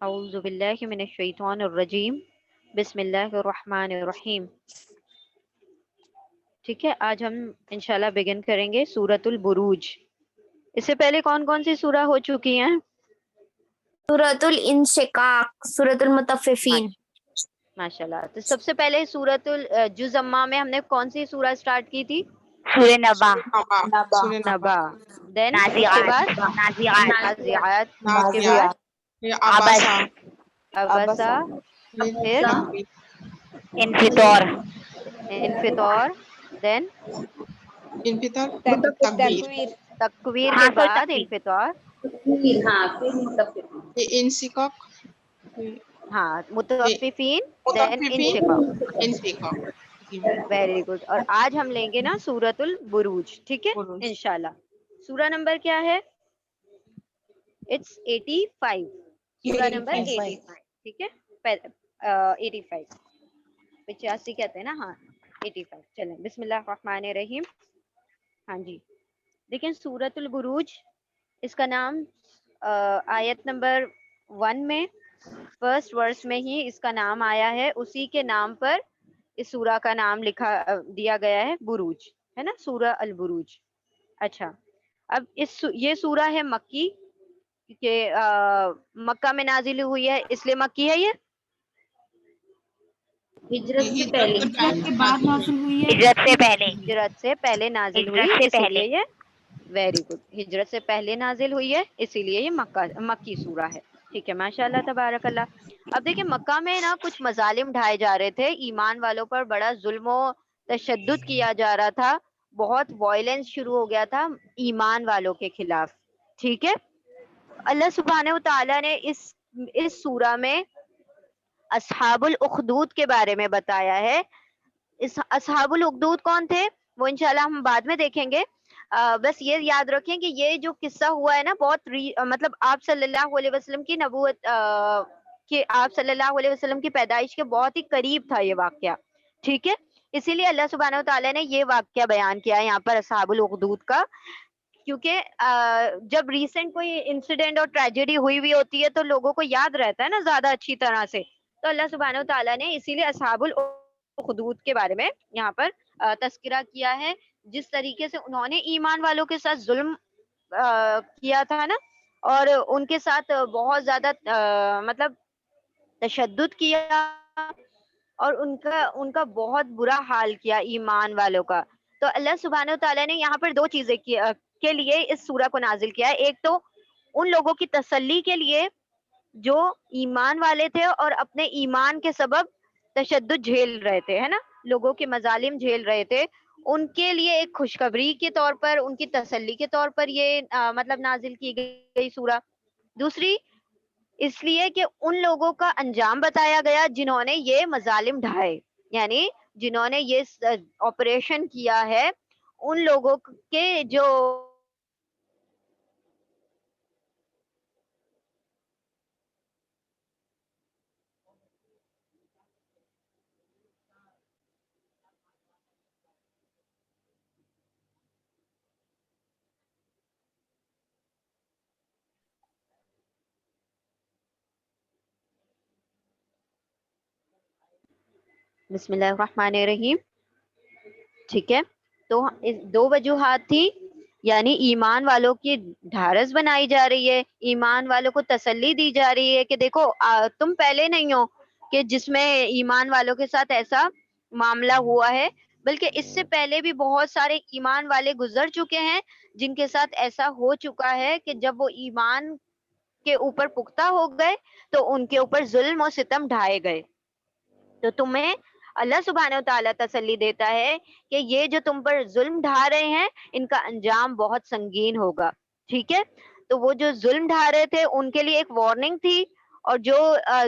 اعوذ باللہ من الشیطان الرجیم بسم اللہ الرحمن الرحیم. ٹھیک ہے، آج ہم انشاءاللہ بگن کریں گے سورۃ البروج. اس سے پہلے کون کون سی سورہ ہو چکی ہیں؟ سورۃ الانشقاق، سورۃ المطففین. ماشاء اللہ. تو سب سے پہلے سورۃ الجزمہ میں ہم نے کون سی سورہ اسٹارٹ کی تھی؟ سورہ نبا، نبا. دین اس کے نازعات، بعد نازعات، اس کے بعد عبس، عبسہ، پھر انفطار، انفطار، دین تکویر. تکویر ہاں کے سوچ بعد سکتی انفطار. انشقاق، ہاں، متوففین، دین انشقاق. Very good. اور آج ہم لیں گے نا سورۃ البروج. ٹھیک ہے انشاءاللہ. سورہ نمبر کیا ہے؟ اٹس 85. سورہ نمبر 85. ٹھیک ہے، 85، 85 کہتے ہیں نا. ہاں 85. چلیں بسم اللہ الرحمن الرحیم. ہاں جی دیکھیں سورۃ البروج، اس کا نام آیت نمبر 1 میں فرسٹ ورس میں ہی اس کا نام آیا ہے. اسی کے نام پر اس سورہ کا نام لکھا دیا گیا ہے، بروج ہے نا، سورہ البروج. اچھا، اب یہ سورہ ہے مکی، کہ مکہ میں نازل ہوئی ہے، اس لیے مکی ہے. یہ ہجرت سے پہلے، ہجرت کے بعد نازل ہوئی ہے. ہجرت سے پہلے، ہجرت سے پہلے نازل ہوئی، ہجرت سے اسی پہلے. لیے یہ ویری گڈ، ہجرت سے پہلے نازل ہوئی ہے، اسی لیے یہ مکی سورہ ہے. ٹھیک ہے، ماشاء اللہ تبارک اللہ. اب دیکھیں مکہ میں نا کچھ مظالم ڈھائے جا رہے تھے، ایمان والوں پر بڑا ظلم و تشدد کیا جا رہا تھا، بہت وائلنس شروع ہو گیا تھا ایمان والوں کے خلاف. ٹھیک ہے، اللہ سبحانہ و تعالیٰ نے اس سورہ میں اصحاب الاخدود کے بارے میں بتایا ہے. اصحاب الاخدود کون تھے وہ انشاءاللہ ہم بعد میں دیکھیں گے. بس یہ یاد رکھیں کہ یہ جو قصہ ہوا ہے نا، بہت مطلب آپ صلی اللہ علیہ وسلم کی نبوت کہ آپ صلی اللہ علیہ وسلم کی پیدائش کے بہت ہی قریب تھا یہ واقعہ. ٹھیک ہے، اسی لیے اللہ سبحانہ و تعالیٰ نے یہ واقعہ بیان کیا ہے یہاں پر اصحاب الاخدود کا، کیونکہ جب ریسنٹ کوئی انسیڈنٹ اور ٹریجڈی ہوئی ہوتی ہے تو لوگوں کو یاد رہتا ہے نا زیادہ اچھی طرح سے. تو اللہ سبحانہ و تعالیٰ نے اسی لیے اصحاب الاخدود کے بارے میں یہاں پر تذکرہ کیا ہے. جس طریقے سے انہوں نے ایمان والوں کے ساتھ ظلم کیا تھا نا، اور ان کے ساتھ بہت زیادہ مطلب تشدد کیا، اور ان کا بہت برا حال کیا ایمان والوں کا. تو اللہ سبحانہ و تعالیٰ نے یہاں پر دو چیزیں کے لیے اس سورہ کو نازل کیا ہے. ایک تو ان لوگوں کی تسلی کے لیے جو ایمان والے تھے اور اپنے ایمان کے سبب تشدد جھیل رہے تھے، ہے نا، لوگوں کے مظالم جھیل رہے تھے، ان کے لیے ایک خوشخبری کے طور پر، ان کی تسلی کے طور پر یہ مطلب نازل کی گئی سورہ. دوسری اس لیے کہ ان لوگوں کا انجام بتایا گیا جنہوں نے یہ مظالم ڈھائے، یعنی جنہوں نے یہ آپریشن کیا ہے، ان لوگوں کے جو بسم اللہ الرحمن الرحیم. ٹھیک ہے، تو دو وجوہات تھی، یعنی ایمان والوں کی ڈھارس بنائی جا رہی ہے، ایمان والوں کو تسلی دی جا رہی ہے کہ دیکھو تم پہلے نہیں ہو کہ جس میں ایمان والوں کے ساتھ ایسا معاملہ ہوا ہے، بلکہ اس سے پہلے بھی بہت سارے ایمان والے گزر چکے ہیں جن کے ساتھ ایسا ہو چکا ہے کہ جب وہ ایمان کے اوپر پختہ ہو گئے تو ان کے اوپر ظلم و ستم ڈھائے گئے. تو تمہیں اللہ سبحانہ و تعالیٰ تسلی دیتا ہے کہ یہ جو تم پر ظلم ڈھا رہے ہیں ان کا انجام بہت سنگین ہوگا. ٹھیک ہے، تو وہ جو ظلم ڈھا رہے تھے ان کے لیے ایک وارننگ تھی، اور جو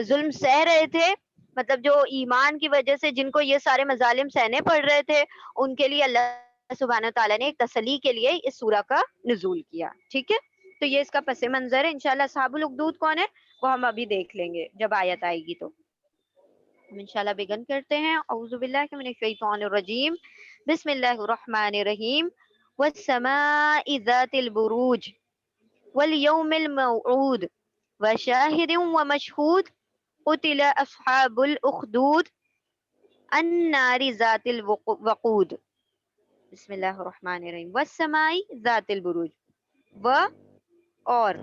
ظلم سہ رہے تھے، مطلب جو ایمان کی وجہ سے جن کو یہ سارے مظالم سہنے پڑ رہے تھے، ان کے لیے اللہ سبحانہ و تعالیٰ نے ایک تسلی کے لیے اس سورہ کا نزول کیا. ٹھیک ہے، تو یہ اس کا پس منظر ہے. انشاءاللہ اصحاب الاخدود کون ہے وہ ہم ابھی دیکھ لیں گے جب آیت آئے گی. تو ہم انشاءاللہ بگن کرتے ہیں. اعوذ باللہ من الشیطان الرجیم، بسم اللہ الرحمن الرحیم. والسماء ذات البروج والیوم الموعود وشاہد ومشہود قتل اصحاب الاخدود النار ذات الوقود. بسم اللہ الرحمن الرحیم. والسماء ذات البروج. و اور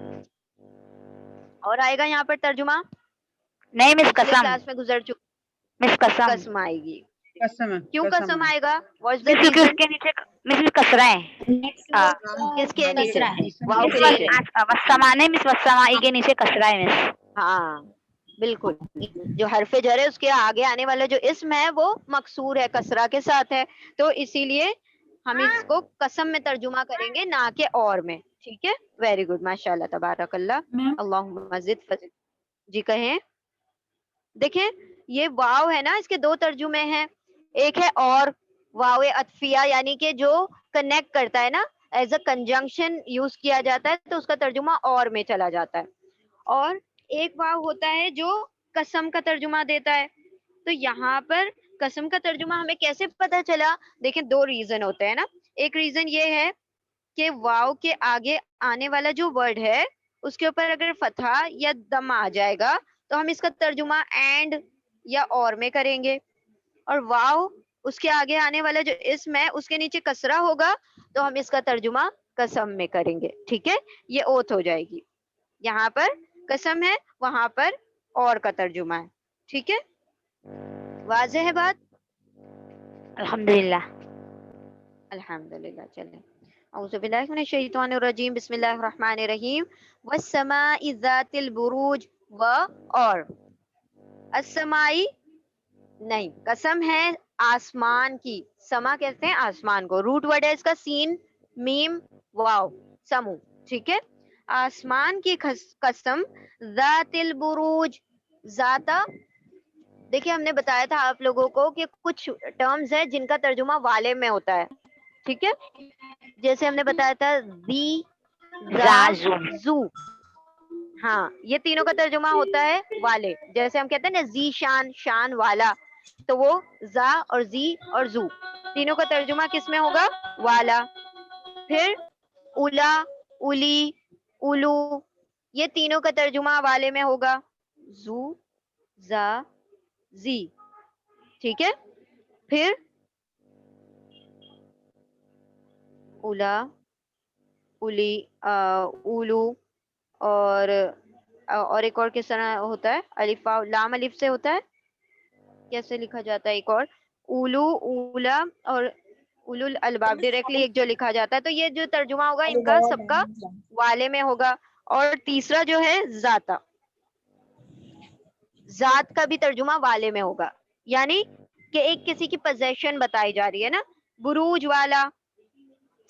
آئے گا یہاں پر ترجمہ نہیں مس پچھلے قسم، کلاس میں گزر چکا. مس قسم، قسم آئے گی. قسم ہے. کیوں قسم آئے گا؟ واٹس دا کیونکہ اس ریزن؟ کے نیچے مس کسرہ ہے. کس کے نیچے؟ قسم واو کے کے نیچے. وسما نہیں مس، وسمائی کے نیچے کسرہ ہے مس. ہاں بالکل. جو حرف جر ہے اس کے آگے آنے والا جو اسم ہے وہ مکسور ہے، کسرہ کے ساتھ ہے، تو اسی لیے ہم اس کو قسم میں ترجمہ کریں گے نہ کہ اور میں. ٹھیک ہے، ویری گڈ، ماشاء اللہ تبارک اللہ. اللہم مزید فضل. جی کہیں. دیکھیں یہ واو ہے نا، اس کے دو ترجمے ہیں. ایک ہے اور، واو عطفیہ یعنی کہ جو کنیکٹ کرتا ہے نا، ایز اے کنجنکشن یوز کیا جاتا ہے تو اس کا ترجمہ اور میں چلا جاتا ہے. اور ایک واو ہوتا ہے جو قسم کا ترجمہ دیتا ہے. تو یہاں پر قسم کا ترجمہ ہمیں کیسے پتا چلا؟ دیکھیں دو ریزن ہوتے ہیں نا. ایک ریزن یہ ہے کہ واو کے آگے آنے والا جو ورڈ ہے اس کے اوپر اگر فتحہ یا دم آ جائے گا تو ہم اس کا ترجمہ اینڈ یا اور میں کریں گے. اور واو اس کے آگے آنے والا جو اسم ہے اس کے نیچے کسرہ ہوگا تو ہم اس کا ترجمہ قسم میں کریں گے. ٹھیک ہے، یہ اوتھ ہو جائے گی. یہاں پر قسم ہے، وہاں پر اور کا ترجمہ ہے. ٹھیک ہے، واضح ہے بات؟ الحمدللہ. الحمدللہ. چلیں، اعوذ باللہ من الشیطان الرجیم، بسم اللہ الرحمن الرحیم. والسماء ذات البروج. اور السمائی نہیں، قسم ہے آسمان کی. سما کہتے ہیں آسمان کو، روٹ ورڈ ہے اس کا سین میم واو، سمو. ٹھیک ہے، آسمان کی قسم. ذات البروج. ذاتا، دیکھیں ہم نے بتایا تھا آپ لوگوں کو کہ کچھ ٹرمز ہیں جن کا ترجمہ والے میں ہوتا ہے. ٹھیک ہے، جیسے ہم نے بتایا تھا زی، زازو. زو. ہاں یہ تینوں کا ترجمہ ہوتا ہے والے. جیسے ہم کہتے ہیں نا زی شان، شان والا، تو وہ زا اور زی اور زو تینوں کا ترجمہ کس میں ہوگا؟ والا. پھر اولا، اولی، اولو، یہ تینوں کا ترجمہ والے میں ہوگا. زو، زا، زی. ٹھیک ہے، پھر اولا، اولی، اولو، اور ایک اور کس طرح ہوتا ہے؟ الف واو لام الف سے ہوتا ہے. کیسے لکھا جاتا ہے ایک اور؟ اولو، اولا اور اولو الالباب ڈائریکٹلی ایک جو لکھا جاتا ہے. تو یہ جو ترجمہ ہوگا ان کا سب کا والے میں ہوگا. اور تیسرا جو ہے ذاتا، ذات کا بھی ترجمہ والے میں ہوگا. یعنی کہ ایک کسی کی پوزیشن بتائی جا رہی ہے نا، بروج والا.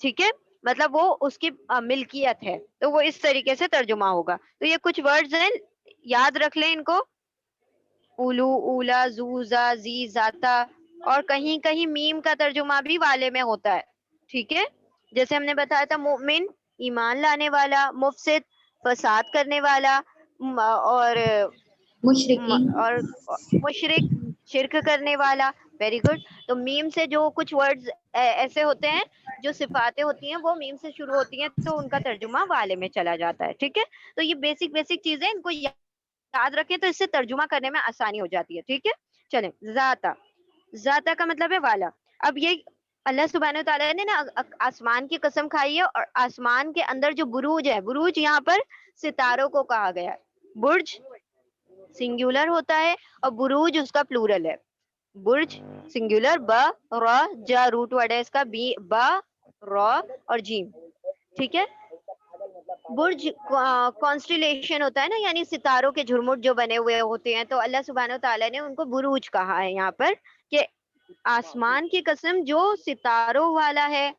ٹھیک ہے، مطلب وہ اس کی ملکیت ہے، تو وہ اس طریقے سے ترجمہ ہوگا. تو یہ کچھ ورڈز ہیں، یاد رکھ لیں ان کو. اولو، اولا، زو، زا، زی، ذاتا. اور کہیں کہیں میم کا ترجمہ بھی والے میں ہوتا ہے. ٹھیک ہے، جیسے ہم نے بتایا تھا مومن ایمان لانے والا، مفسد فساد کرنے والا، اور مشرک شرک کرنے والا. Very good. تو میم سے جو کچھ ورڈز ایسے ہوتے ہیں جو صفاتیں ہوتی ہیں وہ میم سے شروع ہوتی ہیں تو ان کا ترجمہ والے میں چلا جاتا ہے. ٹھیک ہے، تو یہ بیسک چیزیں ان کو یاد رکھیں تو اس سے ترجمہ کرنے میں آسانی ہو جاتی ہے. ٹھیک ہے، چلیں. ذاتا، ذاتا کا مطلب ہے والا. اب یہ اللہ سبحانہ تعالیٰ نے نا آسمان کی قسم کھائی ہے، اور آسمان کے اندر جو بروج ہے، بروج یہاں پر ستاروں کو کہا گیا ہے. برج سنگولر ہوتا ہے اور بروج اس کا پلورل ہے. برج سنگولر، با را جا روٹ ورڈ ہے اس کا، بی با را اور جیم. ٹھیک ہے، برج کانسٹیلیشن ہوتا ہے نا، یعنی ستاروں کے جھرمٹ جو بنے ہوئے ہوتے ہیں، تو اللہ سبحانہ تعالیٰ نے ان کو بروج کہا ہے یہاں پر کہ آسمان کی قسم جو ستاروں والا ہے،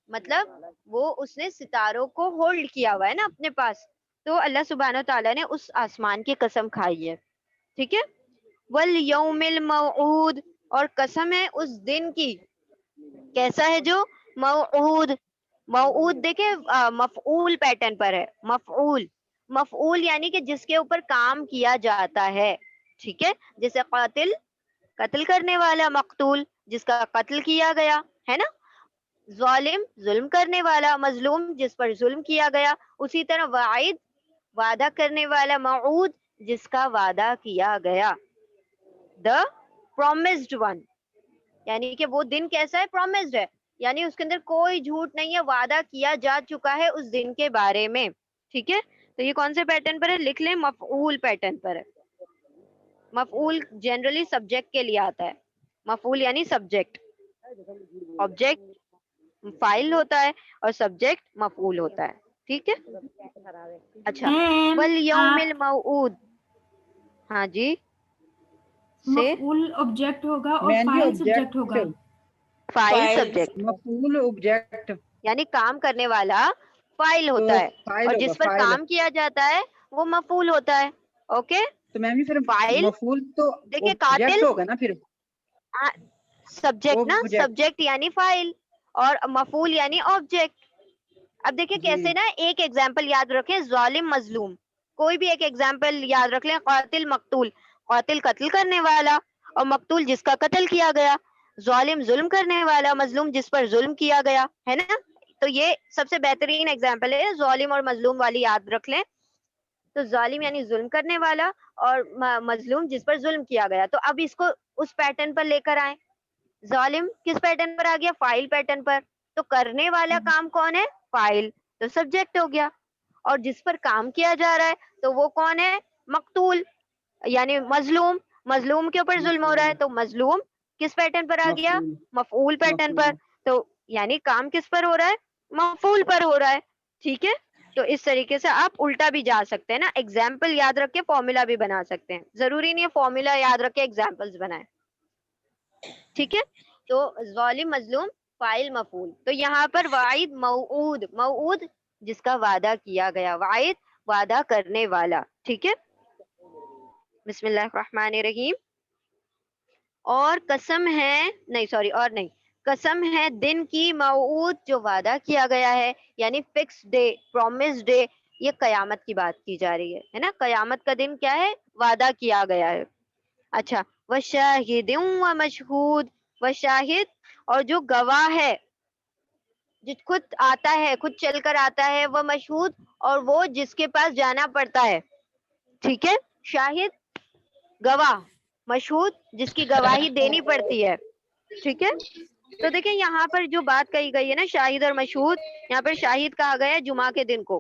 مطلب وہ اس نے ستاروں کو ہولڈ کیا ہوا ہے نا اپنے پاس، تو اللہ سبحانہ تعالیٰ نے اس آسمان کی قسم کھائی ہے. ٹھیک ہے، والیوم الموعود، اور قسم ہے اس دن کی. کیسا ہے جو موعود؟ موعود دیکھیں مفعول پیٹرن پر ہے. مفعول، مفعول یعنی کہ جس کے اوپر کام کیا جاتا ہے. ٹھیک ہے، جیسے قاتل قتل کرنے والا، مقتول جس کا قتل کیا گیا ہے نا، ظالم ظلم کرنے والا، مظلوم جس پر ظلم کیا گیا. اسی طرح وعید وعدہ کرنے والا، موعود جس کا وعدہ کیا گیا، the promised one یعنی کہ وہ دن کیسا ہے، promised ہے، یعنی اس کے اندر کوئی جھوٹ نہیں ہے، وعدہ کیا جا چکا ہے اس دن کے بارے میں. ٹھیک ہے، تو یہ کون سے پیٹرن پر ہے، لکھ لیں مفعول پیٹرن پر ہے. مفعول جنرلی سبجیکٹ کے لیے آتا ہے. مفعول یعنی سبجیکٹ، آبجیکٹ فائل ہوتا ہے اور سبجیکٹ مفعول ہوتا ہے. ٹھیک ہے. اچھا، والیوم الموعود. ہاں جی، سے مفعول آبجیکٹ ہوگا اور مین جی فاعل سبجیکٹ ہوگا. آبجیکٹ، فائل سبجیکٹ مفعول آبجیکٹ یعنی کام کرنے والا فائل تو ہوتا ہے، فائل اور ہوگا، جس پر فائل. کام کیا جاتا ہے وہ مفعول ہوتا ہے. اوکے. تو میم جی پھر فائل مفعول تو دیکھیے، آبجیکٹ قاتل ہوگا نا پھر. سبجیکٹ نا، آبجیکٹ. سبجیکٹ یعنی فائل اور مفعول یعنی آبجیکٹ. اب دیکھیں جی کیسے نا، ایک ایگزامپل یاد رکھیں، ظالم مظلوم، کوئی بھی ایک ایگزامپل یاد رکھ لیں. قاتل مقتول، قاتل قتل کرنے والا اور مقتول جس کا قتل کیا گیا. ظالم ظلم کرنے والا، مظلوم جس پر ظلم کیا گیا ہے نا. تو یہ سب سے بہترین ایگزامپل ہے، ظالم اور مظلوم والی یاد رکھ لیں. تو ظالم یعنی ظلم کرنے والا اور مظلوم جس پر ظلم کیا گیا. تو اب اس کو اس پیٹرن پر لے کر آئیں. ظالم کس پیٹرن پر آ گیا، فائل پیٹرن پر. تو کرنے والا کام کون ہے، فائل، تو سبجیکٹ ہو گیا. اور جس پر کام کیا جا رہا ہے تو وہ کون ہے، مقتول یعنی مظلوم. مظلوم کے اوپر ظلم ہو رہا ہے تو مظلوم کس پیٹرن پر آ گیا، مفعول. مفعول پیٹرن پر. مفعول. تو یعنی کام کس پر ہو رہا ہے، مفعول پر ہو رہا ہے. ٹھیک ہے. تو اس طریقے سے آپ الٹا بھی جا سکتے ہیں نا، ایگزامپل یاد رکھ کے فارمولا بھی بنا سکتے ہیں. ضروری نہیں ہے فارمولا یاد رکھ کے ایگزامپلس بنائیں. ٹھیک ہے. تو ظالم مظلوم فائل مفعول. تو یہاں پر وعید موعود، موعود جس کا وعدہ کیا گیا، وعید وعدہ کرنے والا. ٹھیک ہے. بسم اللہ الرحمن الرحیم. اور قسم ہے، نہیں سوری، اور نہیں، قسم ہے دن کی، موعود جو وعدہ کیا گیا ہے، یعنی فکس ڈے، پرومس ڈے. یہ قیامت کی بات کی جا رہی ہے نا. قیامت کا دن کیا ہے، وعدہ کیا گیا ہے. اچھا، وشاہد و مشہود، وشاہد اور جو گواہ ہے، جو خود آتا ہے، خود چل کر آتا ہے، وہ مشہود اور وہ جس کے پاس جانا پڑتا ہے. ٹھیک ہے. شاہد گواہ، مشہود جس کی گواہی دینی پڑتی ہے. ٹھیک ہے. تو دیکھیں یہاں پر جو بات کہی گئی ہے نا، شاہد اور مشہود، یہاں پر شاہد کہا گیا ہے جمعہ کے دن کو.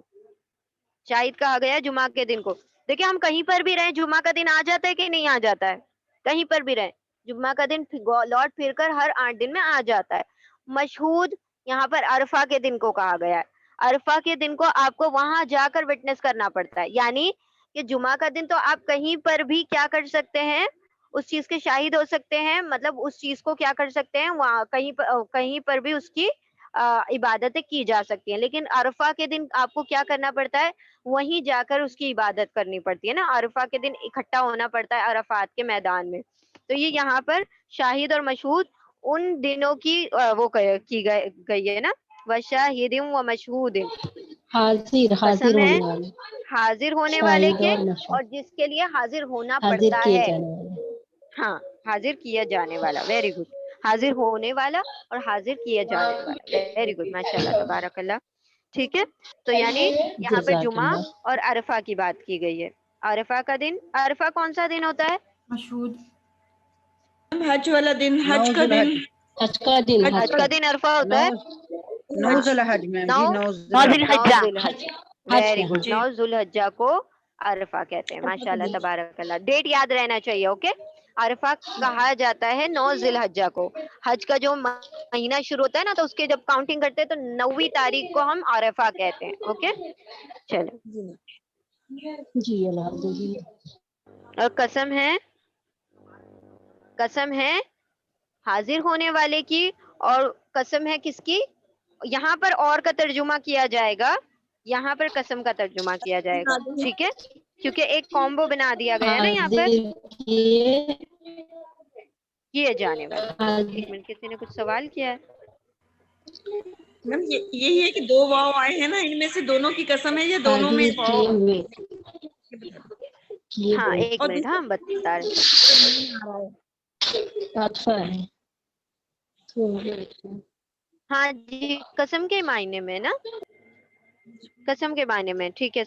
شاہد کہا گیا ہے جمعہ کے دن کو. دیکھیں ہم کہیں پر بھی رہیں، جمعہ کا دن آ جاتا ہے کہ نہیں آ جاتا ہے، کہیں پر بھی رہیں جمعہ کا دن لوٹ پھر کر ہر 8 دن میں آ جاتا ہے. مشہود یہاں پر عرفہ کے دن کو کہا گیا ہے. عرفہ کے دن کو آپ کو وہاں جا کر وٹنس کرنا پڑتا ہے. یعنی کہ جمعہ کا دن تو آپ کہیں پر بھی کیا کر سکتے ہیں، اس چیز کے شاہد ہو سکتے ہیں، مطلب اس چیز کو کیا کر سکتے ہیں، وہاں کہیں پر بھی اس کی عبادتیں کی جا سکتی ہیں. لیکن عرفہ کے دن آپ کو کیا کرنا پڑتا ہے، وہیں جا کر اس کی عبادت کرنی پڑتی ہے نا. عرفہ کے دن اکٹھا ہونا پڑتا ہے عرفات کے میدان میں. تو یہ یہاں پر شاہد اور مشہود ان دنوں کی وہ کی گئی ہے نا. وشاہد و مشہود، حاضر قسم ہے ہونے والے، حاضر ہونے والے شاہد کے اور مشہور، اور جس کے لیے حاضر ہونا حاضر پڑتا کیے ہے. جانے والے. ہاں، حاضر کیا جانے والا، ویری گڈ. حاضر ہونے والا اور حاضر کیا جانے والا، ویری گڈ، ماشاء اللہ تبارک اللہ. ٹھیک ہے. تو یعنی یہاں پہ جزاک جمعہ اللہ. اور عرفہ کی بات کی گئی ہے. عرفہ کا دن، عرفہ کون سا دن ہوتا ہے، مشہود حج والا دن، نو حج کا ذی دن. الحج. حج کا دن، حج حج کا دن عرفہ ہوتا نو ہے. نو ذی اچھا، الحج میم نو جی، نو ذی نو ذی الحج. نو الحجہ. ذی الحج، حج ویری کا، گڈ. ہاں. نو ذی الحجہ کو عرفہ کہتے ہیں. ماشاء اللہ تبارک اللہ. ڈیٹ یاد رہنا چاہیے. اوکے. عرفہ کہا جاتا ہے 9 ذی الحجہ کو. حج کا جو مہینہ شروع ہوتا ہے نا، تو اس کے جب کاؤنٹنگ کرتے ہیں تو 9ویں تاریخ کو ہم عرفہ کہتے ہیں. اوکے. چلو. جی الحمدللہ. اور قسم ہے، قسم ہے حاضر ہونے والے کی، اور قسم ہے کس کی، یہاں پر اور کا ترجمہ کیا جائے گا، یہاں پر قسم کا ترجمہ کیا جائے گا. ٹھیک ہے. کیونکہ ایک کومبو بنا دیا گیا ہے نا یہاں پر، حاضر کیے، کیے جانے والا. حاضر ایک منٹ، کسی نے کچھ سوال کیا ہے. میم یہی ہے کہ 2 واو آئے ہیں نا، ان میں سے دونوں کی قسم ہے یا دونوں میں حاضر واو؟ کیے ہوئے، کیے ہاں ہوئے. ایک اور منٹ، ہاں ہم بتا رہے ہیں. عطفہ ہے. ہاں جی، قسم کے معنی میں نا، قسم کے معنی میں. ٹھیک ہے،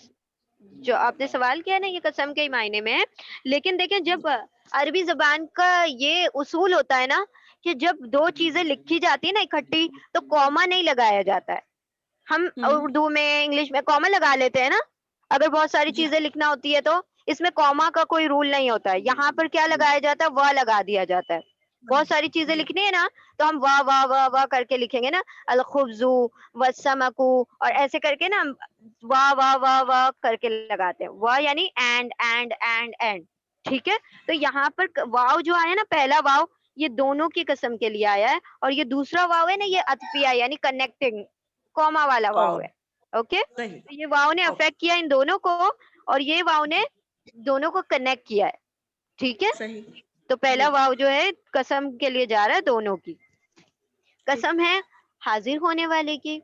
جو آپ نے سوال کیا نا یہ قسم کے معنی میں ہے، لیکن دیکھیں جب عربی زبان کا یہ اصول ہوتا ہے نا کہ جب دو چیزیں لکھی جاتی ہیں نا اکٹھی تو کوما نہیں لگایا جاتا ہے. ہم اردو میں انگلش میں کوما لگا لیتے ہیں نا اگر بہت ساری چیزیں لکھنا ہوتی ہے تو اس میں کوما کا کوئی رول نہیں ہوتا ہے. یہاں پر کیا لگایا جاتا ہے؟ وا لگا دیا جاتا ہے. بہت ساری چیزیں لکھنی ہے نا تو ہم واہ واہ واہ واہ کر کے لکھیں گے نا الخبزو والسمکو اور ایسے کر کے نا واہ واہ واہ واہ کر کے لگاتے ہیں. واہ یعنی اینڈ اینڈ اینڈ اینڈ. ٹھیک ہے تو یہاں پر واو جو آیا نا پہلا واو یہ دونوں کی قسم کے لیے آیا ہے اور یہ دوسرا واو ہے نا یہ عطفیہ یعنی کنیکٹنگ کوما والا واو ہے. اوکے یہ واو نے افیکٹ کیا ان دونوں کو اور یہ واو نے دونوں کو کنیکٹ کیا ہے. ٹھیک ہے تو پہلا واو جو ہے قسم کے لیے جا رہا ہے دونوں کی. قسم ہے حاضر ہونے والے کی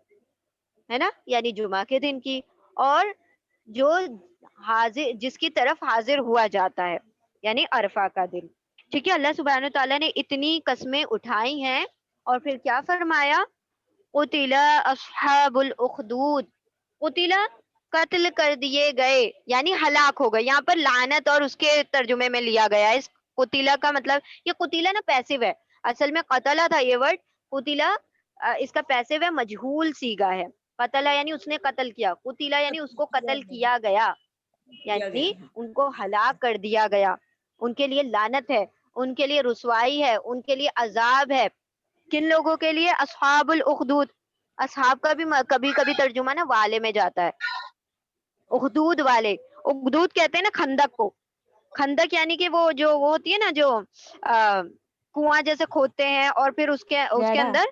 ہے نا یعنی جمعہ کے دن کی اور جو حاضر جس کی طرف حاضر ہوا جاتا ہے یعنی عرفہ کا دن. ٹھیک ہے اللہ سبحانہ تعالیٰ نے اتنی قسمیں اٹھائی ہیں اور پھر کیا فرمایا قتل اصحاب الاخدود. قتل قتل کر دیے گئے یعنی ہلاک ہو گئے. یہاں پر لعنت اور اس کے ترجمے میں لیا گیا ہے. اس قتیلہ کا مطلب یہ قتیلہ نا پیسو ہے اصل میں قتلہ تھا یہ ورڈ. قتیلہ اس کا پیسو ہے مجہول صیغہ ہے. قتلہ یعنی اس نے قتل کیا قتیلہ یعنی اس کو قتل کیا گیا یعنی ان کو ہلاک کر دیا گیا. ان کے لیے لعنت ہے ان کے لیے رسوائی ہے ان کے لیے عذاب ہے. کن لوگوں کے لیے؟ اصحاب الاخدود. اصحاب کا بھی کبھی کبھی ترجمہ نا والے میں جاتا ہے. اخدود والے اخدود کہتے ہیں نا خندق کو. خندق یعنی کہ وہ جو وہ ہوتی ہے نا جو کنواں جیسے کھودتے ہیں اور پھر اس کے اندر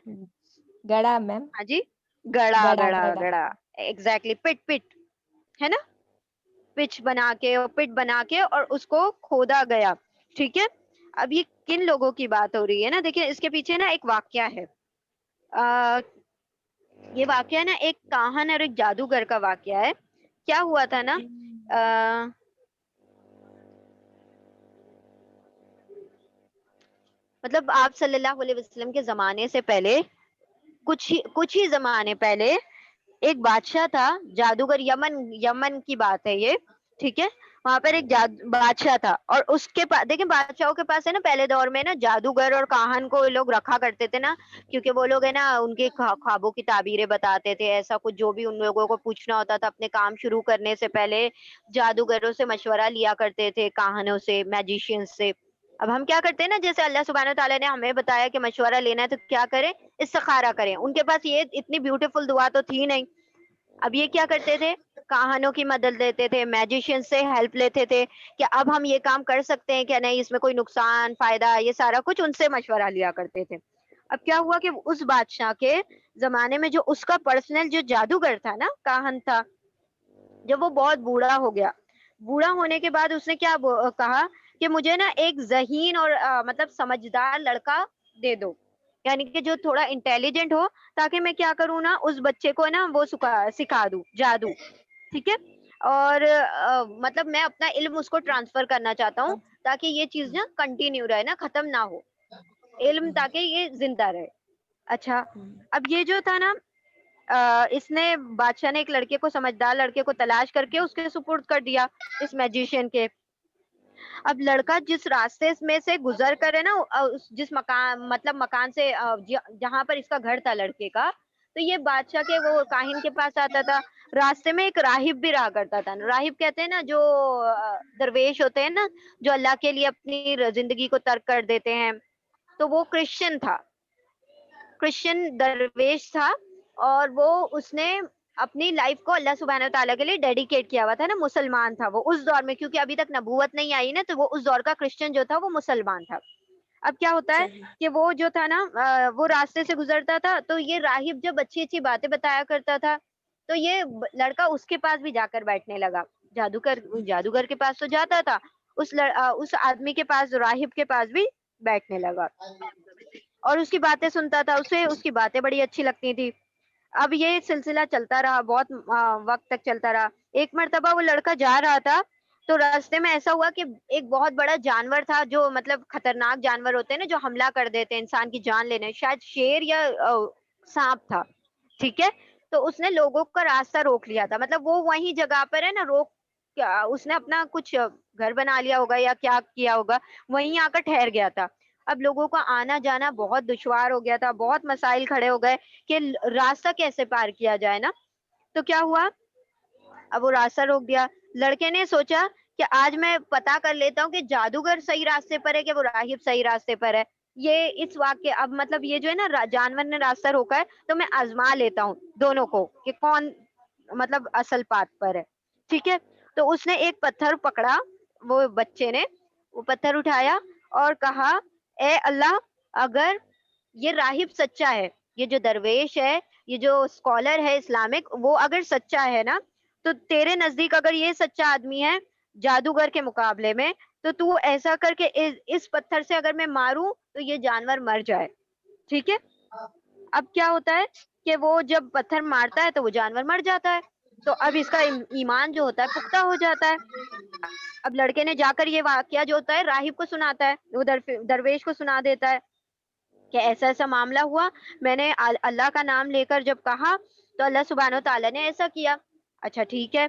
گڑا میم. ہاں جی گڑا گڑا گڑا ایگزیکٹلی پٹ پٹ ہے نا پچ بنا کے اور پٹ بنا کے اور اس کو کھودا گیا. ٹھیک ہے اب یہ کن لوگوں کی بات ہو رہی ہے نا دیکھیں اس کے پیچھے نا ایک واقعہ ہے. یہ واقعہ نا ایک کاہن اور ایک جادوگر کا واقعہ ہے. کیا ہوا تھا نا مطلب آپ صلی اللہ علیہ وسلم کے زمانے سے پہلے کچھ ہی زمانے پہلے ایک بادشاہ تھا جادوگر. یمن کی بات ہے یہ. ٹھیک ہے وہاں پر ایک بادشاہ تھا اور اس کے پاس دیکھیں بادشاہوں کے پاس ہے نا پہلے دور میں نا جادوگر اور کاہن کو لوگ رکھا کرتے تھے نا کیونکہ وہ لوگ ہے نا ان کے خوابوں کی تعبیریں بتاتے تھے. ایسا کچھ جو بھی ان لوگوں کو پوچھنا ہوتا تھا اپنے کام شروع کرنے سے پہلے جادوگروں سے مشورہ لیا کرتے تھے کاہنوں سے میجیشینز سے. اب ہم کیا کرتے ہیں نا جیسے اللہ سبحانہ تعالیٰ نے ہمیں بتایا کہ مشورہ لینا ہے تو کیا کریں استخارہ کریں. ان کے پاس یہ اتنی بیوٹیفل دعا تو تھی نہیں. اب یہ کیا کرتے تھے کاہنوں کی مدد لیتے تھے میجیشین سے ہیلپ لیتے تھے کہ اب ہم یہ کام کر سکتے ہیں کہ نہیں اس میں کوئی نقصان فائدہ یہ سارا کچھ ان سے مشورہ لیا کرتے تھے. اب کیا ہوا کہ اس بادشاہ کے زمانے میں جو اس کا پرسنل جو جادوگر تھا نا کاہن تھا جب وہ بہت بوڑھا ہو گیا. بوڑھا ہونے کے بعد اس نے کیا کہا کہ مجھے نا ایک ذہین اور مطلب سمجھدار لڑکا دے دو یعنی کہ جو تھوڑا انٹیلیجنٹ ہو تاکہ میں کیا کروں نا اس بچے کو نا وہ سکھا دوں جادو. ٹھیک ہے اور مطلب میں اپنا علم اس کو ٹرانسفر کرنا چاہتا ہوں تاکہ یہ چیز نا کنٹینیو رہے نا ختم نہ ہو علم تاکہ یہ زندہ رہے. اچھا اب یہ جو تھا نا اس نے بادشاہ نے ایک لڑکے کو سمجھدار لڑکے کو تلاش کر کے اس کے سپرد کر دیا اس میجیشین کے. اب لڑکا جس راستے میں سے گزر کرے نا جس مکان سے جہاں پر اس کا گھر تھا لڑکے کا تو یہ بادشاہ کے وہ کاہن کے پاس آتا تھا. راستے میں ایک راہب بھی رہا کرتا تھا. راہب کہتے ہیں نا جو درویش ہوتے ہیں نا جو اللہ کے لیے اپنی زندگی کو ترک کر دیتے ہیں تو وہ کرسچن تھا کرسچن درویش تھا اور وہ اس نے اپنی لائف کو اللہ سبحانہ تعالیٰ کے لیے ڈیڈیکیٹ کیا ہوا تھا نا مسلمان تھا وہ اس دور میں کیونکہ ابھی تک نبوت نہیں آئی نا تو وہ اس دور کا کرسچن جو تھا وہ مسلمان تھا. اب کیا ہوتا ہے کہ وہ جو تھا نا وہ راستے سے گزرتا تھا تو یہ راہب جب اچھی اچھی باتیں بتایا کرتا تھا تو یہ لڑکا اس کے پاس بھی جا کر بیٹھنے لگا. جادوگر کے پاس تو جاتا تھا اس آدمی کے پاس راہب کے پاس بھی بیٹھنے لگا اور اس کی باتیں سنتا تھا. اسے اس کی باتیں بڑی اچھی لگتی تھی. اب یہ سلسلہ چلتا رہا بہت وقت تک چلتا رہا. ایک مرتبہ وہ لڑکا جا رہا تھا تو راستے میں ایسا ہوا کہ ایک بہت بڑا جانور تھا جو مطلب خطرناک جانور ہوتے ہیں نا جو حملہ کر دیتے ہیں انسان کی جان لینے شاید شیر یا سانپ تھا. ٹھیک ہے تو اس نے لوگوں کا راستہ روک لیا تھا مطلب وہ وہیں جگہ پر ہے نا روک اس نے اپنا کچھ گھر بنا لیا ہوگا یا کیا کیا ہوگا, وہیں آ کر ٹھہر گیا تھا. اب لوگوں کا آنا جانا بہت دشوار ہو گیا تھا, بہت مسائل کھڑے ہو گئے کہ راستہ کیسے پار کیا جائے نا. تو کیا ہوا, اب وہ راستہ روک دیا. لڑکے نے سوچا کہ آج میں پتا کر لیتا ہوں کہ جادوگر صحیح راستے پر ہے کہ وہ راہب صحیح راستے پر ہے. یہ اس واقعے, اب مطلب یہ جو ہے نا جانور نے راستہ روکا ہے تو میں آزما لیتا ہوں دونوں کو کہ کون مطلب اصل پاتھ پر ہے. ٹھیک ہے, تو اس نے ایک پتھر پکڑا, وہ بچے نے وہ پتھر اٹھایا اور کہا اے اللہ, اگر یہ راہب سچا ہے, یہ جو درویش ہے, یہ جو اسکالر ہے اسلامک, وہ اگر سچا ہے نا, تو تیرے نزدیک اگر یہ سچا آدمی ہے جادوگر کے مقابلے میں, تو ایسا کر کے اس پتھر سے اگر میں ماروں تو یہ جانور مر جائے. ٹھیک ہے, اب کیا ہوتا ہے کہ وہ جب پتھر مارتا ہے تو وہ جانور مر جاتا ہے, تو اب اس کا ایمان جو ہوتا ہے پختہ ہو جاتا ہے. اب لڑکے نے جا کر یہ واقعہ جو ہوتا ہے راہب کو سناتا ہے, وہ درویش کو سنا دیتا ہے کہ ایسا ایسا معاملہ ہوا, میں نے اللہ کا نام لے کر جب کہا تو اللہ سبحانہ و تعالیٰ نے ایسا کیا. اچھا ٹھیک ہے,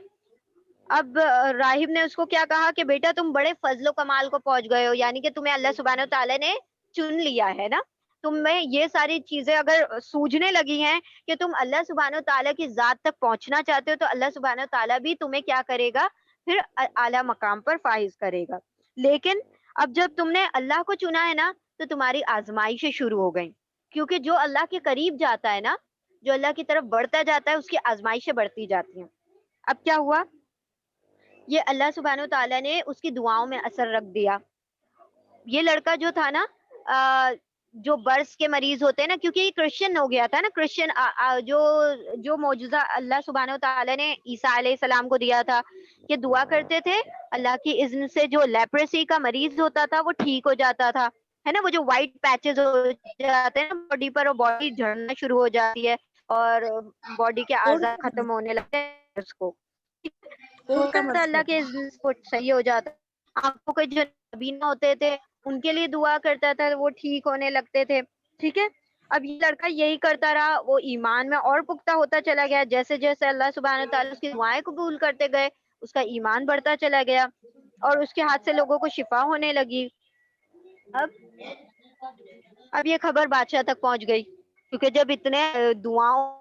اب راہب نے اس کو کیا کہا کہ بیٹا تم بڑے فضل و کمال کو پہنچ گئے ہو, یعنی کہ تمہیں اللہ سبحانہ و تعالیٰ نے چن لیا ہے نا. تم میں یہ ساری چیزیں اگر سوجنے لگی ہیں کہ تم اللہ سبحانہ و تعالیٰ کی ذات تک پہنچنا چاہتے ہو, تو اللہ سبحانہ و تعالیٰ بھی تمہیں کیا کرے گا, پھر اعلیٰ مقام پر فائز کرے گا. لیکن اب جب تم نے اللہ کو چنا ہے نا, تو تمہاری آزمائشیں شروع ہو گئیں, کیونکہ جو اللہ کے قریب جاتا ہے نا, جو اللہ کی طرف بڑھتا جاتا ہے, اس کی آزمائشیں بڑھتی جاتی ہیں. اب کیا ہوا, یہ اللہ سبحانہ و تعالیٰ نے اس کی دعاؤں میں اثر رکھ دیا. یہ لڑکا جو تھا نا, جو برس کے مریض ہوتے ہیں نا, کیونکہ یہ کرسچن ہو گیا تھا نا, کرسچن جو معجزہ اللہ سبحانہ و تعالیٰ نے عیسیٰ علیہ السلام کو دیا تھا کہ دعا کرتے تھے اللہ کی اذن سے, جو لیپریسی کا مریض ہوتا تھا وہ ٹھیک ہو جاتا تھا, ہے نا, وہ جو وائٹ پیچز ہو جاتے ہیں نا باڈی پر, وہ باڈی جھڑنا شروع ہو جاتی ہے اور باڈی کے اعضاء ختم ہونے لگتے ہیں. اس کو اللہ کے اذن سے صحیح ہو جاتا. آنکھوں کے جو نابینا ہوتے تھے ان کے لیے دعا کرتا تھا, وہ ٹھیک ہونے لگتے تھے. ٹھیک ہے, اب یہ لڑکا یہی کرتا رہا, وہ ایمان میں اور پختہ ہوتا چلا گیا. جیسے جیسے اللہ سبحانہ تعالیٰ اس کی دعائیں قبول کرتے گئے, اس کا ایمان بڑھتا چلا گیا اور اس کے ہاتھ سے لوگوں کو شفا ہونے لگی. اب یہ خبر بادشاہ تک پہنچ گئی, کیونکہ جب اتنے دعاؤں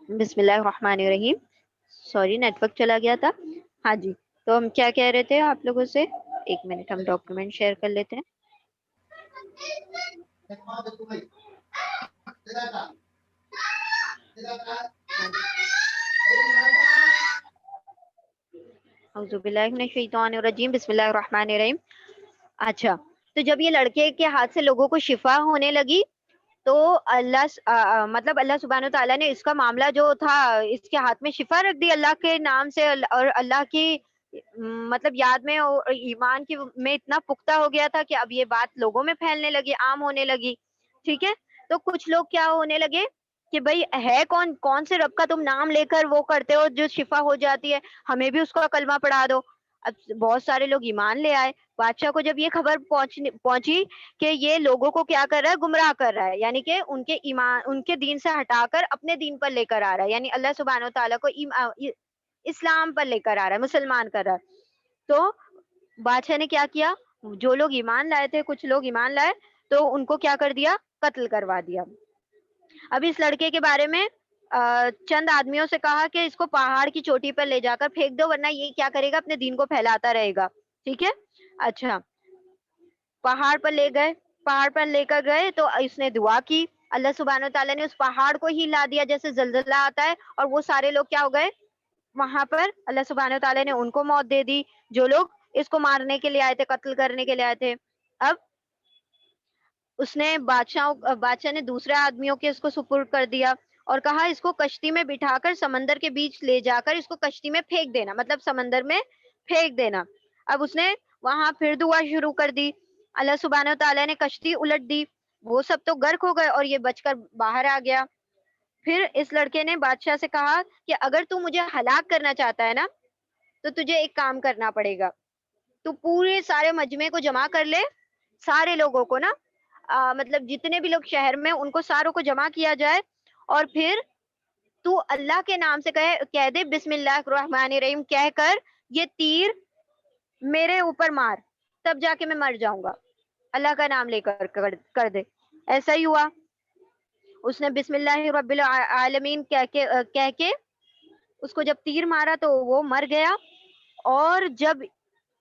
بسم اللہ الرحمن الرحیم, سوری نیٹ ورک چلا گیا تھا. ہاں جی, تو ہم کیا کہہ رہے تھے آپ لوگوں سے, ایک منٹ ہم ڈاکیومنٹ شیئر کر لیتے ہیں. اعوذ باللہ من الشیطان الرجیم, بسم اللہ الرحمن الرحیم. اچھا, تو جب یہ لڑکے کے ہاتھ سے لوگوں کو شفا ہونے لگی, تو مطلب اللہ سبحانہ تعالیٰ نے اس کا معاملہ جو تھا اس کے ہاتھ میں شفا رکھ دی اللہ کے نام سے, اور اللہ کی مطلب یاد میں اور ایمان کی میں اتنا پختہ ہو گیا تھا کہ اب یہ بات لوگوں میں پھیلنے لگی, عام ہونے لگی. ٹھیک ہے, تو کچھ لوگ کیا ہونے لگے کہ بھائی ہے کون سے رب کا تم نام لے کر وہ کرتے ہو جو شفا ہو جاتی ہے, ہمیں بھی اس کا کلمہ پڑھا دو. اب بہت سارے لوگ ایمان لے آئے. بادشاہ کو جب یہ خبر پہنچی کہ یہ لوگوں کو کیا کر رہا ہے, گمراہ کر رہا ہے, یعنی کہ ان کے ایمان, ان کے دین سے ہٹا کر اپنے دین پر لے کر آ رہا ہے, یعنی اللہ سبحانہ و تعالیٰ کو اسلام پر لے کر آ رہا ہے, مسلمان کر رہا ہے. تو بادشاہ نے کیا کیا, جو لوگ ایمان لائے تھے, کچھ لوگ ایمان لائے, تو ان کو کیا کر دیا, قتل کروا دیا. اب اس لڑکے کے بارے میں چند آدمیوں سے کہا کہ اس کو پہاڑ کی چوٹی پر لے جا کر پھینک دو, ورنہ یہ کیا کرے گا, اپنے دین کو پھیلاتا رہے گا. ٹھیک ہے, اچھا, پہاڑ پر لے گئے, پہاڑ پر لے کر گئے تو اس نے دعا کی, اللہ سبحانہ تعالیٰ نے اس پہاڑ کو ہی ہلا دیا جیسے زلزلہ آتا ہے, اور وہ سارے لوگ کیا ہو گئے وہاں پر, اللہ سبحانہ تعالیٰ نے ان کو موت دے دی جو لوگ اس کو مارنے کے لیے آئے تھے, قتل کرنے کے لیے آئے تھے. اب اس نے بادشاہ نے دوسرے آدمیوں کے اس کو سپرد کر دیا اور کہا اس کو کشتی میں بٹھا کر سمندر کے بیچ لے جا کر اس کو کشتی میں پھینک دینا, مطلب سمندر میں پھینک دینا. اب اس نے وہاں پھر دعا شروع کر دی, اللہ سبحانہ تعالیٰ نے کشتی الٹ دی, وہ سب تو غرق ہو گئے اور یہ بچ کر باہر آ گیا. پھر اس لڑکے نے بادشاہ سے کہا کہ اگر تو مجھے ہلاک کرنا چاہتا ہے نا تو تجھے ایک کام کرنا پڑے گا. تو پورے سارے مجمع کو جمع کر لے, سارے لوگوں کو نا, مطلب جتنے بھی لوگ شہر میں ان کو ساروں کو جمع کیا جائے, اور پھر تو اللہ کے نام سے کہہ دے بسم اللہ الرحمن الرحیم کہہ کر یہ تیر میرے اوپر مار, تب جا کے میں مر جاؤں گا. اللہ کا نام لے کر دے. ایسا ہی ہوا. اس نے بسم اللہ رب العالمین کہہ کے اس کو جب تیر مارا تو وہ مر گیا. اور جب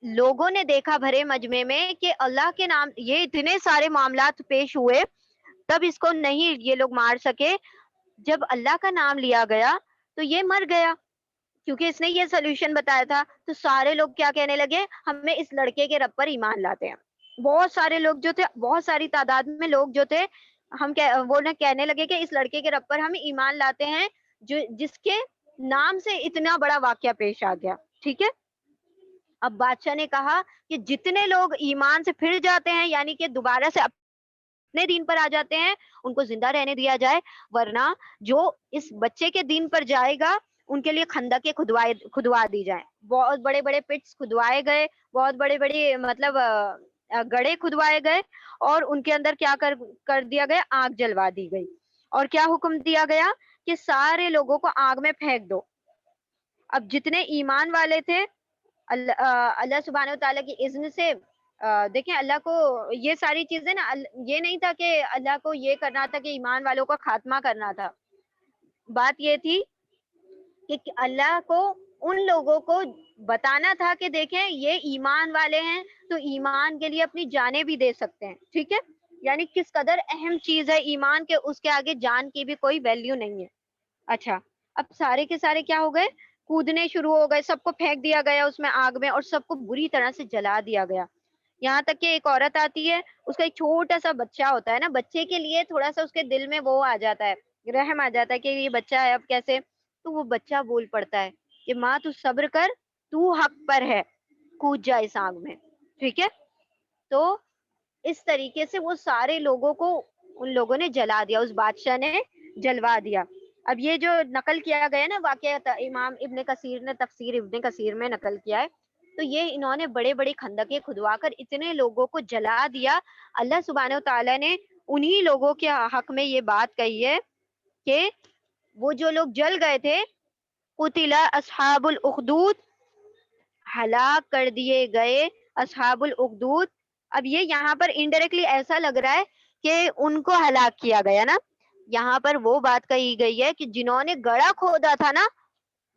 لوگوں نے دیکھا بھرے مجمع میں کہ اللہ کے نام, یہ اتنے سارے معاملات پیش ہوئے, تب اس کو نہیں یہ لوگ مار سکے. جب اللہ کا نام لیا گیا تو یہ مر گیا, کیونکہ اس نے یہ سولوشن بتایا تھا. تو سارے لوگ کیا کہنے لگے, ہمیں اس لڑکے کے رب پر ایمان لاتے ہیں. بہت سارے لوگ جو تھے, بہت ساری تعداد میں لوگ جو تھے, وہ نہ کہنے لگے کہ اس لڑکے کے رب پر ہم ایمان لاتے ہیں جس کے نام سے اتنا بڑا واقعہ پیش آ گیا. ٹھیک ہے. اب بادشاہ نے کہا کہ جتنے لوگ ایمان سے پھر جاتے ہیں, یعنی کہ دوبارہ سے اپنے دین پر آ جاتے ہیں, ان کو زندہ رہنے دیا جائے, ورنہ جو اس بچے کے دین پر جائے گا ان کے لیے خندقیں کھدوا دی جائیں. بہت بڑے بڑے پٹس کھدوائے گئے, بہت بڑے بڑے مطلب گڑھے کھدوائے گئے, اور ان کے اندر کیا کر دیا گیا, آگ جلوا دی گئی. اور کیا حکم دیا گیا کہ سارے لوگوں کو آگ میں پھینک دو. اب جتنے ایمان والے تھے, اللہ سبحانہ وتعالیٰ کی اذن سے, دیکھیں اللہ کو یہ ساری چیزیں نا, یہ نہیں تھا کہ اللہ کو یہ کرنا تھا کہ ایمان والوں کا خاتمہ کرنا تھا. بات یہ تھی کہ اللہ کو ان لوگوں کو بتانا تھا کہ دیکھیں یہ ایمان والے ہیں تو ایمان کے لیے اپنی جانیں بھی دے سکتے ہیں. ٹھیک ہے. یعنی کس قدر اہم چیز ہے ایمان, کے اس کے آگے جان کی بھی کوئی ویلیو نہیں ہے. اچھا, اب سارے کے سارے کیا ہو گئے, کودنے شروع ہو گئے, سب کو پھینک دیا گیا اس میں آگ میں, اور سب کو بری طرح سے جلا دیا گیا. یہاں تک کہ ایک عورت آتی ہے, اس کا ایک چھوٹا سا بچہ ہوتا ہے نا, بچے کے لیے تھوڑا سا اس کے دل میں وہ آ جاتا ہے, رحم آ جاتا ہے کہ یہ بچہ ہے اب کیسے. تو وہ بچہ بول پڑتا ہے کہ ماں تو صبر کر, تو حق پر ہے, کود جا اس آگ میں. ٹھیک ہے. تو اس طریقے سے وہ سارے لوگوں کو ان لوگوں نے جلا دیا, اس بادشاہ نے جلوا دیا. اب یہ جو نقل کیا گیا نا واقعہ, امام ابن کثیر نے تفسیر ابن کثیر میں نقل کیا ہے, تو یہ انہوں نے بڑے بڑے خندقیں کھدوا کر اتنے لوگوں کو جلا دیا. اللہ سبحانہ وتعالیٰ نے انہی لوگوں کے حق میں یہ بات کہی ہے کہ وہ جو لوگ جل گئے تھے, قتل اصحاب الاخدود, ہلاک کر دیے گئے اصحاب الاخدود. اب یہ یہاں پر انڈائریکٹلی ایسا لگ رہا ہے کہ ان کو ہلاک کیا گیا نا, یہاں پر وہ بات کہی گئی ہے کہ جنہوں نے گڑھا کھودا تھا نا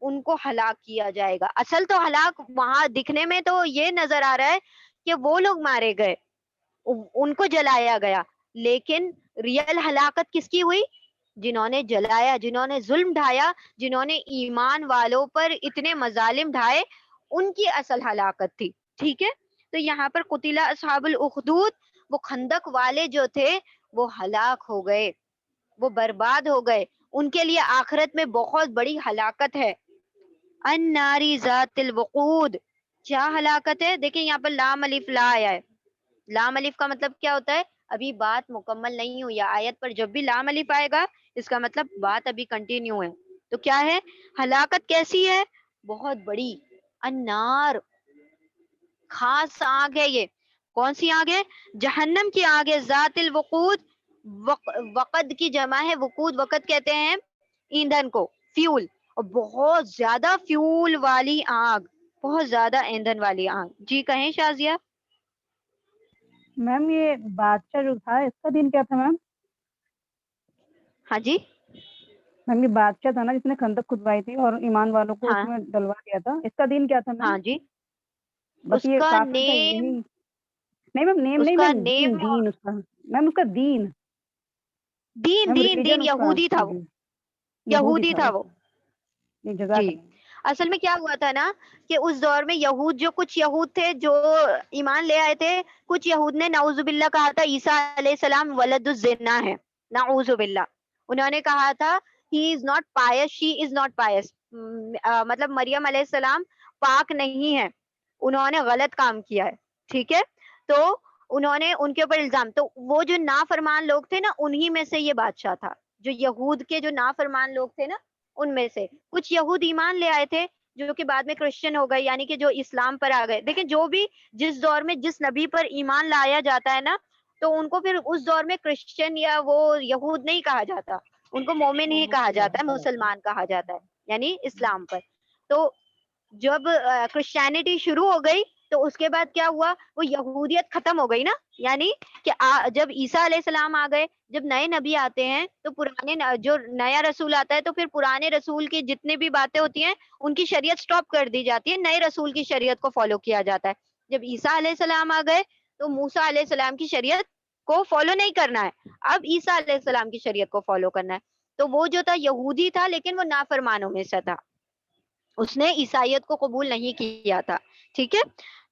ان کو ہلاک کیا جائے گا. اصل تو ہلاک وہاں دکھنے میں تو یہ نظر آ رہا ہے کہ وہ لوگ مارے گئے, ان کو جلایا گیا, لیکن ریئل ہلاکت کس کی ہوئی, جنہوں نے جلایا, جنہوں نے ظلم ڈھایا, جنہوں نے ایمان والوں پر اتنے مظالم ڈھائے, ان کی اصل ہلاکت تھی. ٹھیک ہے. تو یہاں پر قتل اصحاب الاخدود, وہ خندق والے جو تھے وہ ہلاک ہو گئے, وہ برباد ہو گئے, ان کے لیے آخرت میں بہت بڑی ہلاکت ہے. الناری ذات الوقود, کیا ہلاکت ہے. دیکھیں یہاں پر لام الف لا آیا ہے. لام الف کا مطلب کیا ہوتا ہے, ابھی بات مکمل نہیں ہوئی. آیت پر جب بھی لام الف آئے گا اس کا مطلب بات ابھی کنٹینیو ہے. تو کیا ہے ہلاکت, کیسی ہے, بہت بڑی. النار, خاص آگ ہے یہ. کون سی آگ ہے, جہنم کی آگ ہے. ذات الوقود, وقد کی جمع ہے وقود, وقد کہتے ہیں ایندھن کو, فیول, اور بہت زیادہ فیول والی آگ, بہت زیادہ ایندھن والی آگ. جی کہیں شازیہ. میم یہ بادشاہ جو تھا اس کا دین کیا تھا میم؟ ہاں جی, میم یہ بادشاہ تھا نا جس نے خندق کھدوائی تھی اور ایمان والوں کو ہاں اس میں ڈلوا دیا تھا, اس کا دین کیا تھا میم؟ ہاں جی, بس اس یہ کا کافر تھا یہی؟ نیم, نہیں میم نیم اس نہیں کا میم, نیم, دین اس کا میم, اس کا دین دین میم, دین ریلیجن دین اس کا. یہودی تھا وہ, جی یہودی تھا وہ. جی جزاک جی, اللہ. اصل میں کیا ہوا تھا نا کہ اس دور میں یہود, جو کچھ یہود تھے جو ایمان لے آئے تھے, کچھ یہود نے نعوذ باللہ کہا تھا عیسیٰ علیہ السلام ولد الزنا ہے, نعوذ باللہ. انہوں نے کہا تھا he is not pious, she is not pious, مطلب مریم علیہ السلام پاک نہیں ہے, انہوں نے غلط کام کیا ہے. ٹھیک ہے. تو انہوں نے ان کے اوپر الزام, تو وہ جو نافرمان لوگ تھے نا انہی میں سے یہ بادشاہ تھا, جو یہود کے جو نافرمان لوگ تھے نا ان میں سے کچھ یہود ایمان لے آئے تھے جو کہ بعد میں کرسچن ہو گئے, یعنی کہ جو اسلام پر آ گئے. دیکھیں جو بھی جس دور میں جس نبی پر ایمان لایا جاتا ہے نا تو ان کو پھر اس دور میں کرسچن یا وہ یہود نہیں کہا جاتا, ان کو مومن ہی کہا جاتا ہے, مسلمان کہا جاتا ہے, یعنی اسلام پر. تو جب کرسچینٹی شروع ہو گئی تو اس کے بعد کیا ہوا, وہ یہودیت ختم ہو گئی نا, یعنی کہ جب عیسیٰ علیہ السلام آ گئے, جب نئے نبی آتے ہیں تو پرانے جو نیا رسول آتا ہے تو پھر پرانے رسول کی جتنی بھی باتیں ہوتی ہیں ان کی شریعت سٹاپ کر دی جاتی ہے, نئے رسول کی شریعت کو فالو کیا جاتا ہے. جب عیسیٰ علیہ السلام آ گئے تو موسیٰ علیہ السلام کی شریعت کو فالو نہیں کرنا ہے, اب عیسیٰ علیہ السلام کی شریعت کو فالو کرنا ہے. تو وہ جو تھا یہودی تھا لیکن وہ نافرمانوں میں سے تھا, اس نے عیسائیت کو قبول نہیں کیا تھا, ٹھیک ہے,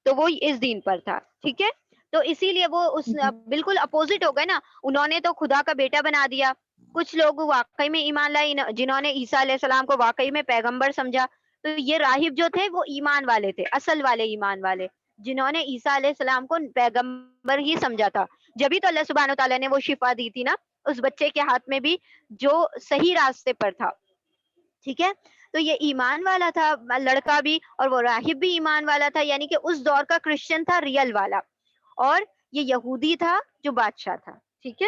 تو وہ اس دین پر تھا, ٹھیک ہے. تو اسی لیے وہ اس بالکل اپوزٹ ہو گئے نا, انہوں نے تو خدا کا بیٹا بنا دیا. کچھ لوگ واقعی میں ایمان لائے جنہوں نے عیسیٰ علیہ السلام کو واقعی میں پیغمبر سمجھا, تو یہ راہب جو تھے وہ ایمان والے تھے, اصل والے ایمان والے, جنہوں نے عیسیٰ علیہ السلام کو پیغمبر ہی سمجھا تھا. جبھی تو اللہ سبحانہ وتعالیٰ نے وہ شفا دی تھی نا اس بچے کے ہاتھ میں بھی جو صحیح راستے پر تھا, ٹھیک ہے. تو یہ ایمان والا تھا لڑکا بھی, اور وہ راہب بھی ایمان والا تھا, یعنی کہ اس دور کا کرسچن تھا ریئل والا, اور یہ یہودی تھا جو بادشاہ تھا, ٹھیک ہے.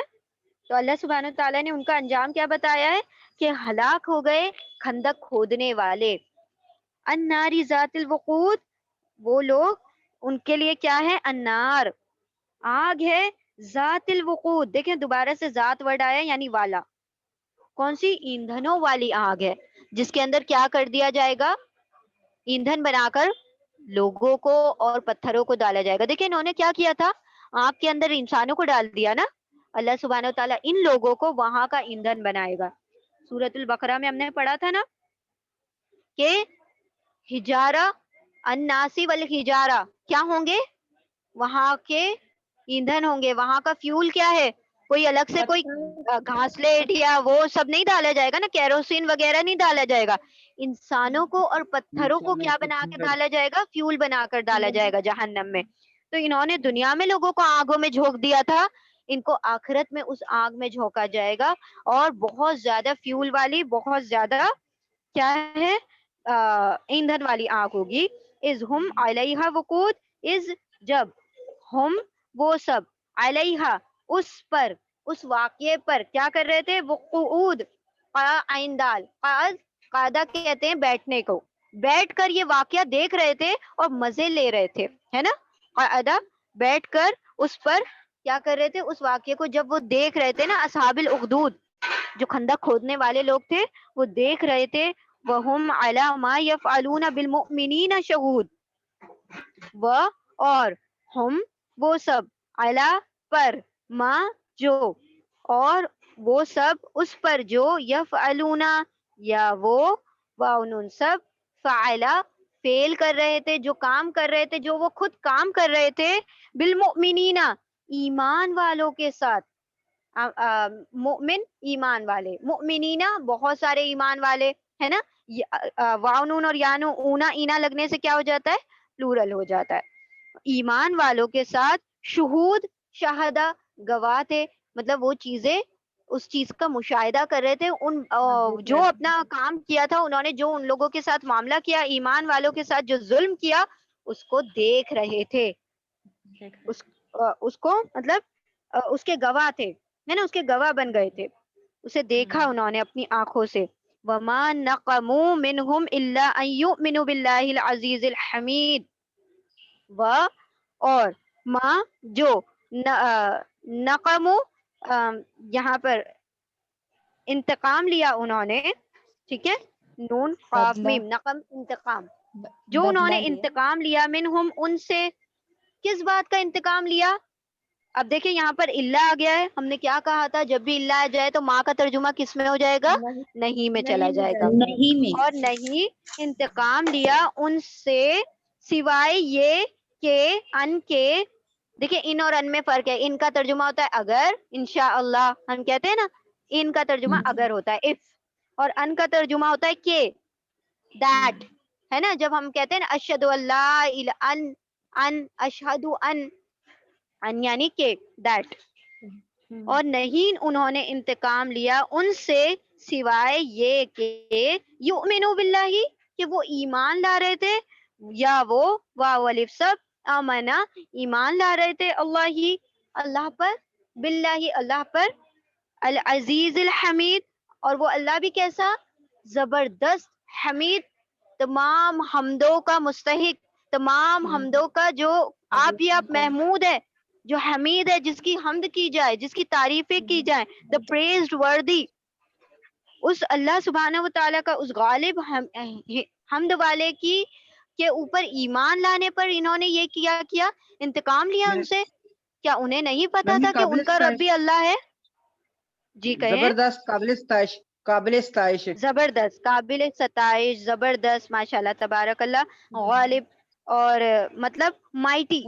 تو اللہ سبحانہ تعالیٰ نے ان کا انجام کیا بتایا ہے کہ ہلاک ہو گئے خندق کھودنے والے. الناری ذات الوقود, وہ لوگ ان کے لیے کیا ہے, النار, آگ ہے, ذات الوقود, دیکھیں دوبارہ سے ذات ورڈ آیا یعنی والا, کون سی, ایندھنوں والی آگ ہے جس کے اندر کیا کر دیا جائے گا, ایندھن بنا کر لوگوں کو اور پتھروں کو ڈالا جائے گا. دیکھیں انہوں نے کیا کیا تھا, آگ کے اندر انسانوں کو ڈال دیا نا, اللہ سبحانہ وتعالیٰ ان لوگوں کو وہاں کا ایندھن بنائے گا. سورۃ البقرہ میں ہم نے پڑھا تھا نا کہ حجارہ, الناسی والحجارہ کیا ہوں گے, وہاں کے ایندھن ہوں گے, وہاں کا فیول کیا ہے, کوئی الگ سے کوئی گھاسلیٹ یا وہ سب نہیں ڈالا جائے گا نا, کیروسین وغیرہ نہیں ڈالا جائے گا, انسانوں کو اور پتھروں کو کیا بنا کے ڈالا جائے گا, فیول بنا کر ڈالا جائے گا جہنم میں. تو انہوں نے دنیا میں لوگوں کو آگوں میں جھونک دیا تھا, ان کو آخرت میں اس آگ میں جھونکا جائے گا, اور بہت زیادہ فیول والی, بہت زیادہ کیا ہے, ایندھن والی آگ ہوگی. از ہم علیہا وقود, از جب, ہم وہ سب, علیہا اس پر, اس واقعے پر کیا کر رہے تھے, وقعود, عین دال, قعدہ کہتے ہیں بیٹھنے کو, بیٹھ کر یہ واقعہ دیکھ رہے تھے اور مزے لے رہے تھے, ہے نا, قعدہ بیٹھ کر اس پر کیا کر رہے تھے, اس واقعے کو جب وہ دیکھ رہے تھے نا, اصحاب الاخدود جو خندق کھودنے والے لوگ تھے وہ دیکھ رہے تھے, وَهُمْ عَلَى مَا يَفْعَلُونَ بِالْمُؤْمِنِينَ شَهُودٌ, وہ اور ہم وہ سب, علا پر, ما جو, اور وہ سب اس پر جو, یفعلون یا وہ, واؤن سب, فعلا فعل کر رہے تھے, جو کام کر رہے تھے, جو وہ خود کام کر رہے تھے, بالمؤمنین ایمان والوں کے ساتھ, مؤمن ایمان والے, مؤمنین بہت سارے ایمان والے, ہے نا, واؤن اور یانو اونا اینا لگنے سے کیا ہو جاتا ہے, پلورل ہو جاتا ہے, ایمان والوں کے ساتھ, شہود, شہدہ گواہ تھے, مطلب وہ چیزیں, اس چیز کا مشاہدہ کر رہے تھے, ان جو اپنا کام کیا تھا انہوں نے, جو ان لوگوں کے ساتھ معاملہ کیا, ایمان والوں کے ساتھ جو ظلم کیا, اس کو دیکھ رہے تھے, اس کو مطلب اس کے گواہ تھے, ہے نا, اس کے گواہ بن گئے تھے, اسے دیکھا انہوں نے اپنی آنکھوں سے. وَمَا نَقَمُوا مِنْهُمْ إِلَّا أَن يُؤْمِنُوا بِاللَّهِ الْعَزِيزِ الْحَمِيدِ, اور ما جو, نقمو یہاں پر انتقام لیا انہوں نے, ٹھیک ہے, نون قاف میم, نقم انتقام, جو انہوں نے انتقام لیا, منہم ان سے, کس بات کا انتقام لیا. اب دیکھیں یہاں پر اللہ آ گیا ہے, ہم نے کیا کہا تھا, جب بھی اللہ آ جائے تو ماں کا ترجمہ کس میں ہو جائے گا, نہیں میں چلا جائے گا, نہیں میں, اور نہیں انتقام لیا ان سے, سوائے یہ کہ ان کے, دیکھیں ان اور ان میں فرق ہے, ان کا ترجمہ ہوتا ہے اگر, انشاءاللہ ہم کہتے ہیں نا, ان کا ترجمہ اگر ہوتا ہے if, اور ان کا ترجمہ ہوتا ہے کہ, that, ہے نا, جب ہم کہتے ہیں نا اشہد اللہ ان اشہد ان ان یعنی کہ دیٹ، اور نہیں انہوں نے انتقام لیا ان سے سوائے یہ کہ یؤمنو باللہ کہ وہ ایمان لا رہے تھے، یا وہ واو الف سب آمنا ایمان لا رہے تھے اللہ پر، باللہ اللہ پر، العزیز الحمید، اور وہ اللہ بھی کیسا، زبردست، حمید، تمام حمدوں کا مستحق، تمام حمدوں کا جو آپ ہی آپ محمود ہے، جو حمید ہے، جس کی حمد کی جائے، جس کی تعریفیں کی جائیں، the praised worthy، اس اللہ سبحانہ و تعالیٰ کا، اس غالب حمد والے کی کے اوپر ایمان لانے پر انہوں نے یہ کیا انتقام لیا ان سے. کیا انہیں نہیں پتا میم تھا یہ کہ ان کا رب بھی اللہ ہے؟ جی کہیں. زبردست، قابل ستائش. زبردست، قابل ستائش، زبردست، ماشاء اللہ تبارک اللہ، غالب اور مطلب مائٹی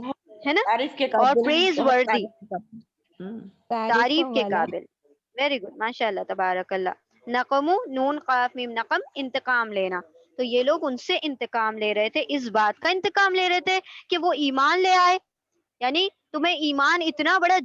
ہے نا، تعریف کے اور قابل، پریز بہت وردی، تعریف کے والا. قابل. ویری گڈ، ماشاء اللہ تبارک اللہ. نقمو، نون قاف میم نقم، انتقام لینا. تو یہ لوگ ان سے انتقام لے رہے تھے، اس بات کا انتقام لے رہے تھے کہ وہ ایمان لے آئے، یعنی تمہیں ایمان اتنا بڑا